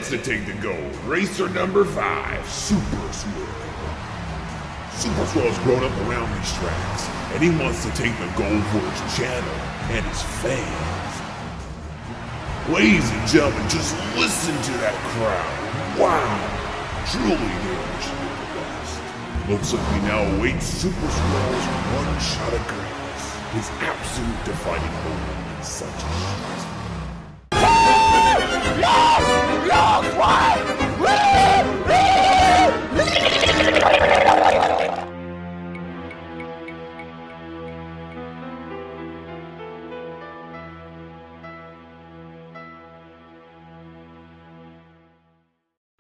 wants to take the gold? Racer number 5, Superswirl. Superswirl's grown up around these tracks, and he wants to take the gold for his channel and his fans. Ladies and gentlemen, just listen to that crowd. Wow! Truly, they wish you the best. Looks like we now await Superswirl's one shot of greatness. His absolute defining moment in such a shot.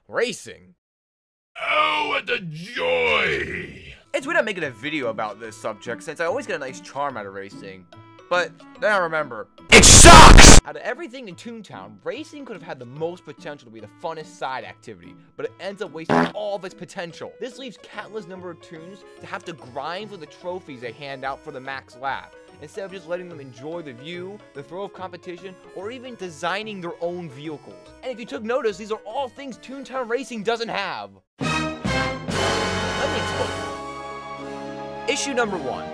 Racing? Oh, what a joy! It's weird I'm making a video about this subject since I always get a nice charm out of racing. But then I remember, it sucks! Out of everything in Toontown, racing could have had the most potential to be the funnest side activity, but it ends up wasting all of its potential. This leaves countless number of toons to have to grind for the trophies they hand out for the max lap, instead of just letting them enjoy the view, the thrill of competition, or even designing their own vehicles. And if you took notice, these are all things Toontown Racing doesn't have. Let me explain. Issue number 1.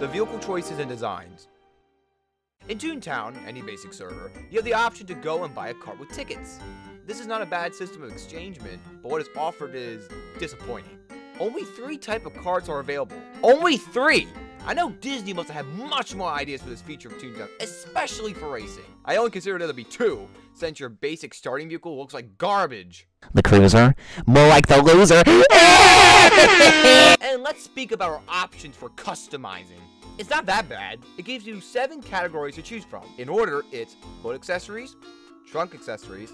The vehicle choices and designs. In Toontown, any basic server, you have the option to go and buy a cart with tickets. This is not a bad system of exchangement, but what is offered is disappointing. Only 3 types of carts are available. Only 3! I know Disney must have had much more ideas for this feature of Toontown, especially for racing. I only consider there to be 2, since your basic starting vehicle looks like garbage. The cruiser? More like the loser. And let's speak about our options for customizing. It's not that bad. It gives you 7 categories to choose from. In order, it's hood accessories, trunk accessories,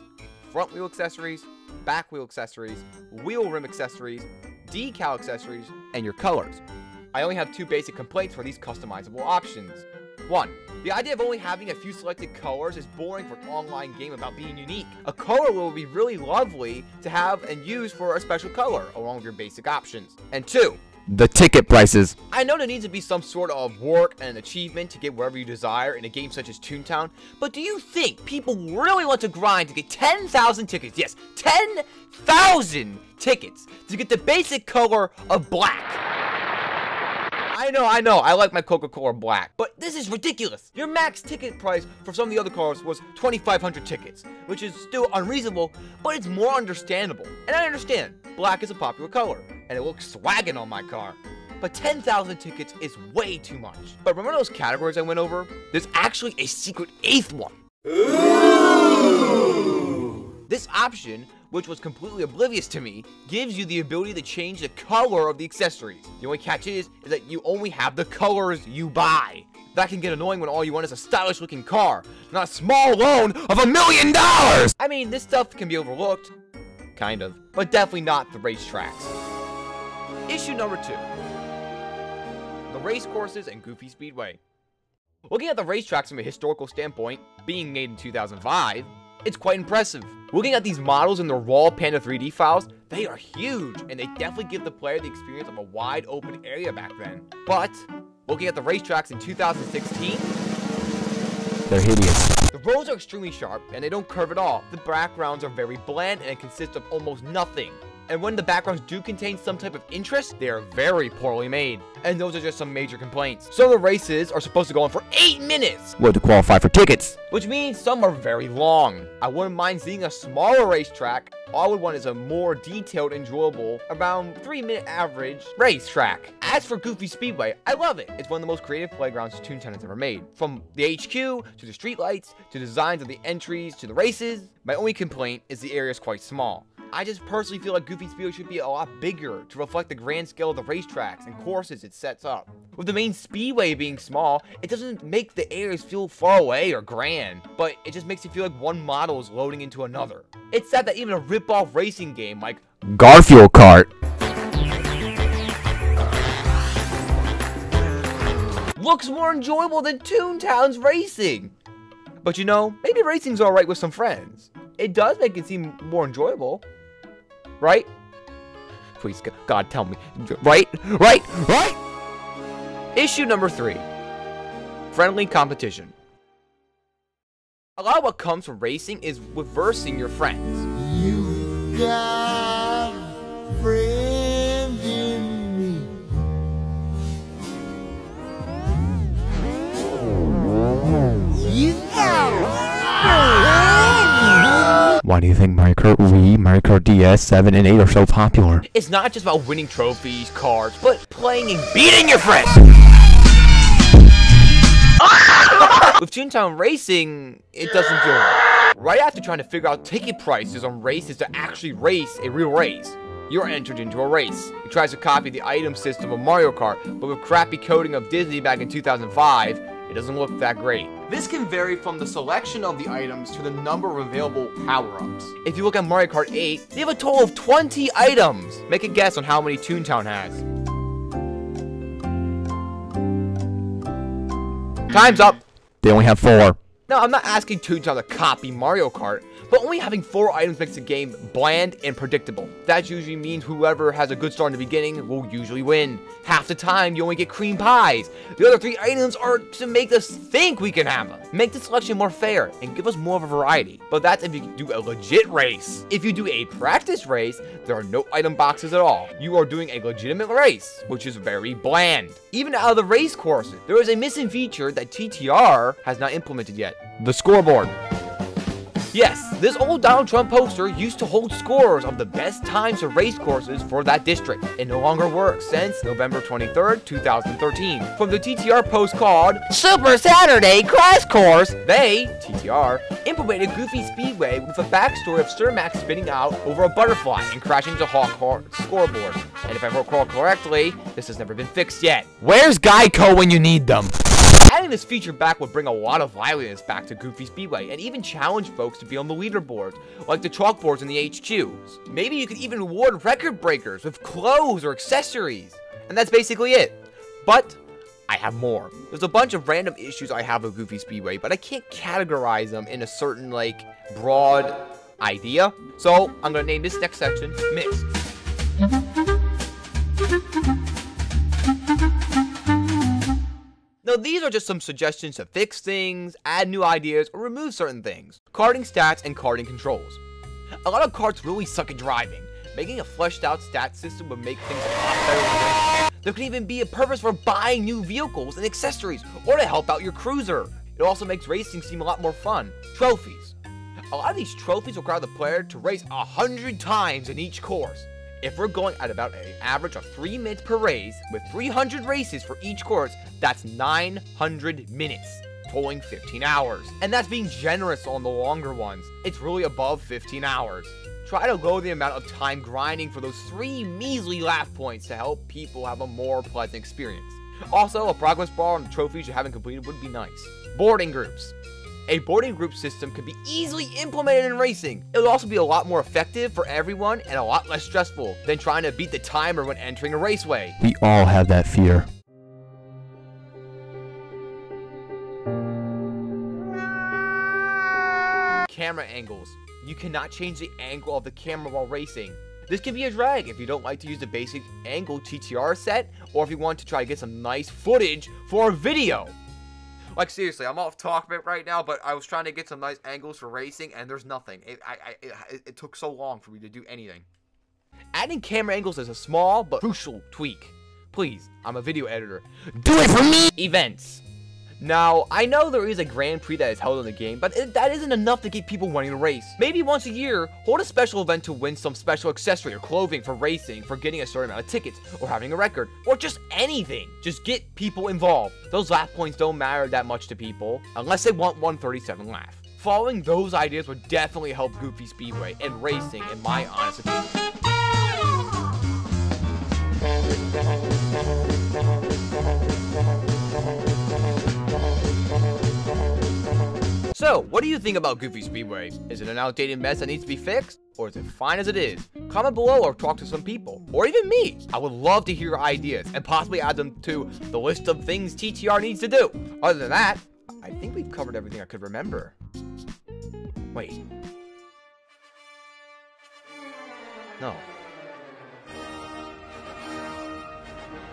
front wheel accessories, back wheel accessories, wheel rim accessories, decal accessories, and your colors. I only have 2 basic complaints for these customizable options. 1. The idea of only having a few selected colors is boring for an online game about being unique. A color will be really lovely to have and use for a special color, along with your basic options. And 2. The ticket prices. I know there needs to be some sort of work and achievement to get wherever you desire in a game such as Toontown, but do you think people really want to grind to get 10,000 tickets? Yes, 10,000 tickets to get the basic color of black. I know, I like my Coca-Cola black, but this is ridiculous. Your max ticket price for some of the other colors was 2,500 tickets, which is still unreasonable, but it's more understandable. And I understand, black is a popular color, and it looks swaggin' on my car. But 10,000 tickets is way too much. But remember those categories I went over? There's actually a secret 8th one. Ooh. This option, which was completely oblivious to me, gives you the ability to change the color of the accessories. The only catch is that you only have the colors you buy. That can get annoying when all you want is a stylish looking car, not a small loan of $1 million! I mean, this stuff can be overlooked. Kind of. But definitely not the racetracks. Issue number 2. The race courses and Goofy Speedway. Looking at the racetracks from a historical standpoint, being made in 2005, it's quite impressive. Looking at these models in their raw Panda 3D files, they are huge, and they definitely give the player the experience of a wide open area back then. But, looking at the racetracks in 2016, they're hideous. The roads are extremely sharp, and they don't curve at all. The backgrounds are very bland, and it consists of almost nothing. And when the backgrounds do contain some type of interest, they are very poorly made. And those are just some major complaints. So the races are supposed to go on for 8 minutes! Well, to qualify for tickets. Which means some are very long. I wouldn't mind seeing a smaller racetrack. All I would want is a more detailed, enjoyable, around 3-minute average racetrack. As for Goofy Speedway, I love it. It's one of the most creative playgrounds Toontown has ever made. From the HQ, to the streetlights, to designs of the entries, to the races. My only complaint is the area is quite small. I just personally feel like Goofy Speedway should be a lot bigger to reflect the grand scale of the racetracks and courses it sets up. With the main speedway being small, it doesn't make the areas feel far away or grand, but it just makes you feel like one model is loading into another. It's sad that even a rip-off racing game like Garfield Kart looks more enjoyable than Toontown's racing. But you know, maybe racing's alright with some friends. It does make it seem more enjoyable. Right? Please, God, tell me. Right? Issue number 3. Friendly competition. A lot of what comes from racing is reversing your friends. You got friends in me. You Why do you think Mario Kart Wii, Mario Kart DS, 7, and 8 are so popular? It's not just about winning trophies, cards, but playing and beating your friends! With Toontown Racing, it doesn't feel right. Right after trying to figure out ticket prices on races to actually race a real race, you're entered into a race. It tries to copy the item system of Mario Kart, but with crappy coding of Disney back in 2005, it doesn't look that great. This can vary from the selection of the items to the number of available power-ups. If you look at Mario Kart 8, they have a total of 20 items. Make a guess on how many Toontown has. Time's up. They only have 4. Now, I'm not asking Toontown to copy Mario Kart, but only having 4 items makes the game bland and predictable. That usually means whoever has a good start in the beginning will usually win. Half the time, you only get cream pies. The other 3 items are to make us think we can have them. Make the selection more fair and give us more of a variety. But that's if you do a legit race. If you do a practice race, there are no item boxes at all. You are doing a legitimate race, which is very bland. Even out of the race courses, there is a missing feature that TTR has not implemented yet. The scoreboard. Yes, this old Donald Trump poster used to hold scores of the best times to race courses for that district. It no longer works since November 23rd, 2013. From the TTR post called Super Saturday Crash Course, they, TTR, implemented Goofy Speedway with a backstory of Sir Max spinning out over a butterfly and crashing into Hawkheart's scoreboard. And if I recall correctly, this has never been fixed yet. Where's Geico when you need them? Adding this feature back would bring a lot of liveliness back to Goofy Speedway and even challenge folks to be on the leaderboards, like the chalkboards in the HQs. Maybe you could even reward record breakers with clothes or accessories. And that's basically it. But I have more. There's a bunch of random issues I have with Goofy Speedway, but I can't categorize them in a certain, broad idea. So I'm gonna name this next section Mixed. Now, these are just some suggestions to fix things, add new ideas, or remove certain things. Karting stats and karting controls. A lot of karts really suck at driving. Making a fleshed out stat system would make things a lot better than this. There could even be a purpose for buying new vehicles and accessories, or to help out your cruiser. It also makes racing seem a lot more fun. Trophies. A lot of these trophies require the player to race 100 times in each course. If we're going at about an average of 3 minutes per race, with 300 races for each course, that's 900 minutes, totaling 15 hours. And that's being generous on the longer ones. It's really above 15 hours. Try to lower the amount of time grinding for those 3 measly laugh points to help people have a more pleasant experience. Also, a progress bar on the trophies you haven't completed would be nice. Boarding groups. A boarding group system could be easily implemented in racing. It would also be a lot more effective for everyone and a lot less stressful than trying to beat the timer when entering a raceway. We all have that fear. Camera angles. You cannot change the angle of the camera while racing. This can be a drag if you don't like to use the basic angle TTR set, or if you want to try to get some nice footage for a video. Like, seriously, I'm off topic right now, but I was trying to get some nice angles for racing, and there's nothing. It took so long for me to do anything. Adding camera angles is a small but crucial tweak. Please, I'm a video editor. Do it for me! Events. Now, I know there is a Grand Prix that is held in the game, but that isn't enough to get people wanting to race. Maybe once a year, hold a special event to win some special accessory or clothing for racing, for getting a certain amount of tickets, or having a record, or just anything. Just get people involved. Those laugh points don't matter that much to people, unless they want 137 laugh. Following those ideas would definitely help Goofy Speedway and racing, in my honest opinion. So, what do you think about Goofy Speedway? Is it an outdated mess that needs to be fixed? Or is it fine as it is? Comment below or talk to some people. Or even me. I would love to hear your ideas and possibly add them to the list of things TTR needs to do. Other than that, I think we've covered everything I could remember. Wait. No.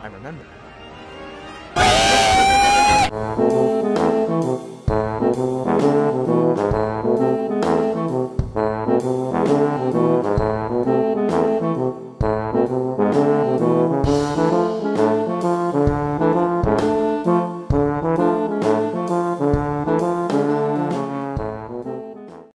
I remember.